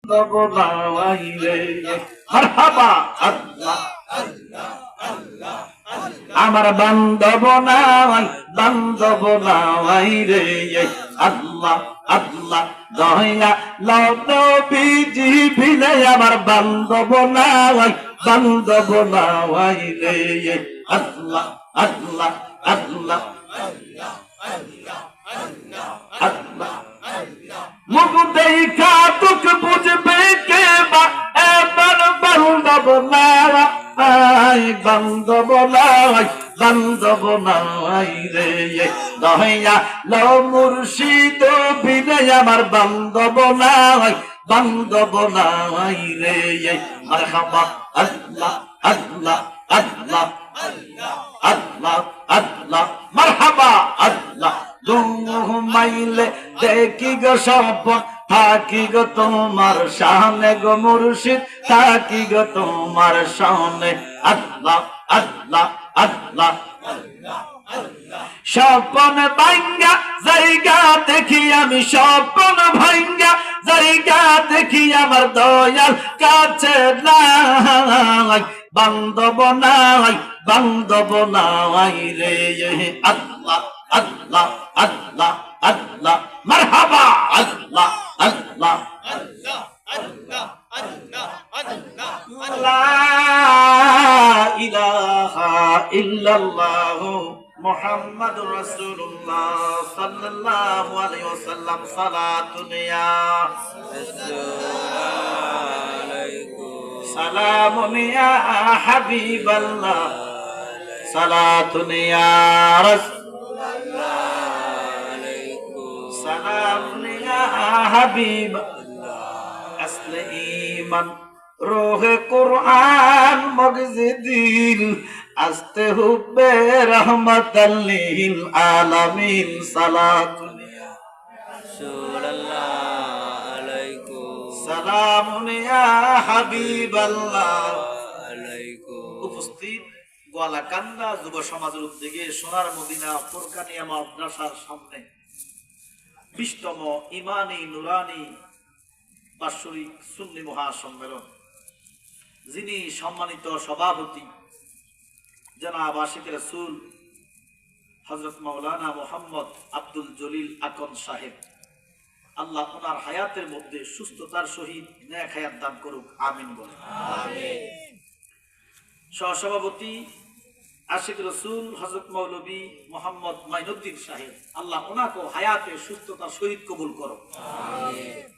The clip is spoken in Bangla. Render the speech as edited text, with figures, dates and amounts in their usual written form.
বানাইলে মারহাবা আল্লাহ আমার বান্ধব নাই রে আল্লাহ আল্লাহ দয়া নবীজি বিনে আমার বান্ধব নাই রে আল্লাহ আল্লাহ আল্লাহ আল্লাহ মুখ দেখা তুক বুঝবে কে বা এবার বান্ধব নাই বান্ধব নাই রে দয়া লো মুর্শিদ বিনে আমার বান্ধব নাই রে মারহাবা আল্লাহ আল্লাহ আল্লাহ আল্লাহ আল্লাহ মারহাবা আল্লাহ ঘুমাইলে দেখি গো স্বপ্ন থাকি গো তোমার সামনে গো মুর্শিদ থাকি গো তোমার সামনে আল্লাহ আল্লাহ আল্লাহ স্বপ্ন ভাঙ্গা জায়গা দেখি আমি স্বপ্ন ভাঙ্গা জায়গা দেখি আমার দয়াল কাছে নাই বান্ধব নাই রে আল্লাহ আল্লাহ আল্লাহ আল্লাহ মারহাবা আল্লাহ আল্লাহ লা ইলাহা ইল্লাল্লাহ মুহাম্মাদুর রাসূলুল্লাহ সাল্লাল্লাহু আলাইহি ওয়াসাল্লাম সালাতুন ইয়া সালামুন ইয়া হাবিবাল্লাহ সালাতুন ইয়া রাসূলুল্লাহ সালামুন ইয়া হাবিব আসলে ঈমান রোহে কুরআন মগজে দিল আস্তে হুব্বে রহমাতাল লিল আলামিন সালাতুন ইয়া রাসূলুল্লাহ আলাইকুম সালামুন ইয়া হাবিবাল্লাহ আলাইকুম। উপস্থিত গোয়ালাকান্দা যুব সমাজের উদ্যোগে সোনার মদিনা ফুরকানিয়া মাদ্রাসার সামনে 20তম ইমানি নুরানি বাৎসরিক সুন্নি মহাসম্মেলন, যিনি সম্মানিত সভাপতি জনাব আশিক রাসূল হযরত মাওলানা মুহাম্মদ আব্দুল জলিল আকন সাহেব, আল্লাহ ওনার হায়াতের মধ্যে সুস্থতার সহিত নেক হায়াত দান করুক, আমিন বলুন। সহসভাপতি আশিক রাসূল হযরত মৌলভী মোহাম্মদ মাইনুদ্দিন সাহেব, আল্লাহ ওনাকে হায়াতে সুস্থতার সহিত কবুল করো, আমিন।